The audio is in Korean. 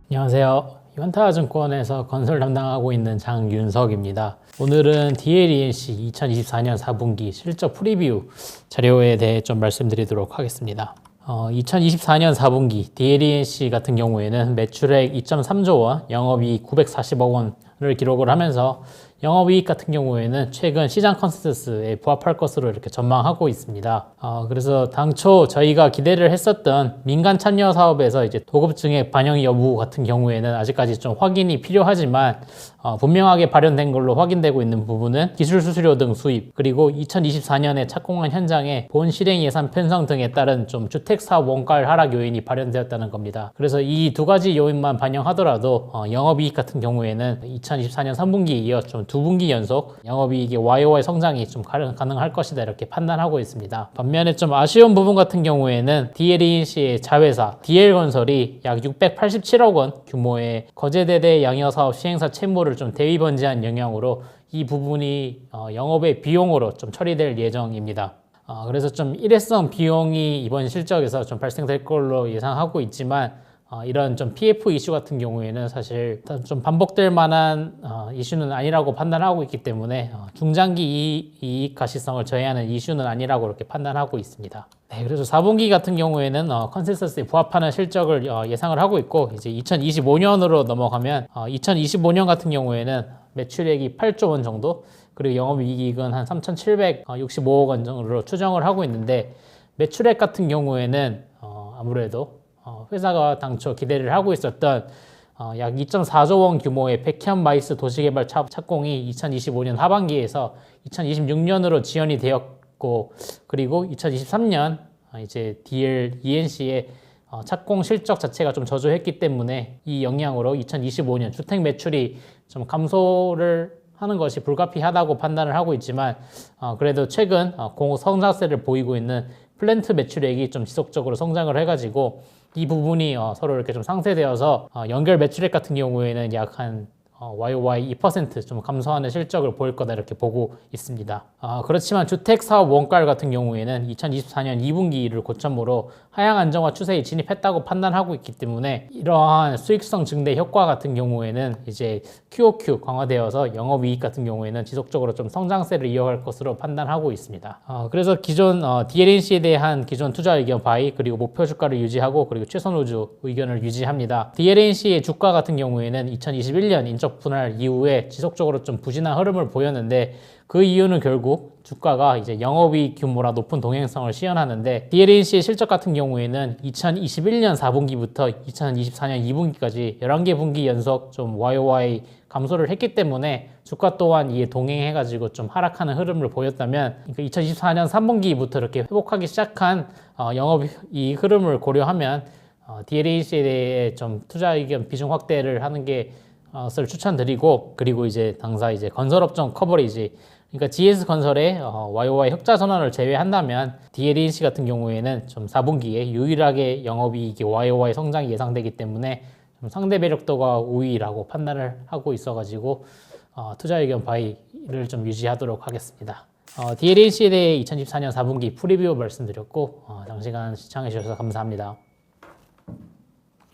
안녕하세요. 현타증권에서 건설 담당하고 있는 장윤석입니다. 오늘은 DLENC 2024년 4분기 실적 프리뷰 자료에 대해 좀 말씀드리도록 하겠습니다. 2024년 4분기 DLENC 같은 경우에는 매출액 2.3조 원, 영업이익 940억 원을 기록을 하면서 영업이익 같은 경우에는 최근 시장 컨센서스에 부합할 것으로 이렇게 전망하고 있습니다. 그래서 당초 저희가 기대를 했었던 민간 참여 사업에서 이제 도급 증액 반영 여부 같은 경우에는 아직까지 좀 확인이 필요하지만 분명하게 발현된 걸로 확인되고 있는 부분은 기술 수수료 등 수입, 그리고 2024년에 착공한 현장에 본 실행 예산 편성 등에 따른 좀 주택 사업 원가율 하락 요인이 발현되었다는 겁니다. 그래서 이 두 가지 요인만 반영하더라도 영업이익 같은 경우에는 2024년 3분기에 이어 좀 두 분기 연속 영업이익의 YOY 성장이 좀 가능할 것이다 이렇게 판단하고 있습니다. 반면에 좀 아쉬운 부분 같은 경우에는 DLENC의 자회사 DL건설이 약 687억 원 규모의 거제대대 양여사업 시행사 채무를 좀 대위 번지한 영향으로 이 부분이 영업의 비용으로 좀 처리될 예정입니다. 그래서 좀 일회성 비용이 이번 실적에서 좀 발생될 걸로 예상하고 있지만 이런 좀 PF 이슈 같은 경우에는 사실 좀 반복될 만한 이슈는 아니라고 판단하고 있기 때문에 중장기 이익 가시성을 저해하는 이슈는 아니라고 이렇게 판단하고 있습니다. 네, 그래서 4분기 같은 경우에는 컨센서스에 부합하는 실적을 예상을 하하고 있고, 이제 2025년으로 넘어가면 2025년 같은 경우에는 매출액이 8조 원 정도, 그리고 영업이익은 한 3,765억 원 정도로 추정을 하고 있는데, 매출액 같은 경우에는 아무래도 회사가 당초 기대를 하고 있었던 약 2.4조 원 규모의 백현 마이스 도시개발 착공이 2025년 하반기에서 2026년으로 지연이 되었고, 그리고 2023년 이제 DLENC의 착공 실적 자체가 좀 저조했기 때문에 이 영향으로 2025년 주택 매출이 좀 감소를 하는 것이 불가피하다고 판단을 하고 있지만, 그래도 최근 공급 성장세를 보이고 있는 플랜트 매출액이 좀 지속적으로 성장을 해가지고 이 부분이 서로 이렇게 좀 상쇄되어서 연결 매출액 같은 경우에는 약 한 YOY 2% 좀 감소하는 실적을 보일 거다 이렇게 보고 있습니다. 그렇지만 주택 사업 원가율 같은 경우에는 2024년 2분기를 고점으로 하향 안정화 추세에 진입했다고 판단하고 있기 때문에 이러한 수익성 증대 효과 같은 경우에는 이제 QOQ 강화되어서 영업이익 같은 경우에는 지속적으로 좀 성장세를 이어갈 것으로 판단하고 있습니다. 그래서 기존 DLNC에 대한 기존 투자 의견 바이, 그리고 목표 주가를 유지하고, 그리고 최선 호주 의견을 유지합니다. DLNC의 주가 같은 경우에는 2021년 인적 분할 이후에 지속적으로 좀 부진한 흐름을 보였는데, 그 이유는 결국 주가가 이제 영업이익 규모라 높은 동행성을 시현하는데, DLNC의 실적 같은 경우에는 2021년 4분기부터 2024년 2분기까지 11개 분기 연속 좀 YOY 감소를 했기 때문에 주가 또한 이에 동행해가지고 좀 하락하는 흐름을 보였다면, 그러니까 2024년 3분기부터 이렇게 회복하기 시작한 영업이익 흐름을 고려하면 DLNC에 대해 좀 투자 의견 비중 확대를 하는 게 을 추천드리고, 그리고 이제 당사 이제 건설업종 커버리지, 그러니까 GS건설의 YOY 흑자 전환을 제외한다면 DLENC 같은 경우에는 좀 4분기에 유일하게 영업이익이 YOY 성장이 예상되기 때문에 좀 상대 매력도가 우위라고 판단을 하고 있어가지고 투자 의견 바이를 좀 유지하도록 하겠습니다. DLENC에 대해 2024년 4분기 프리뷰 말씀드렸고, 장시간 시청해 주셔서 감사합니다.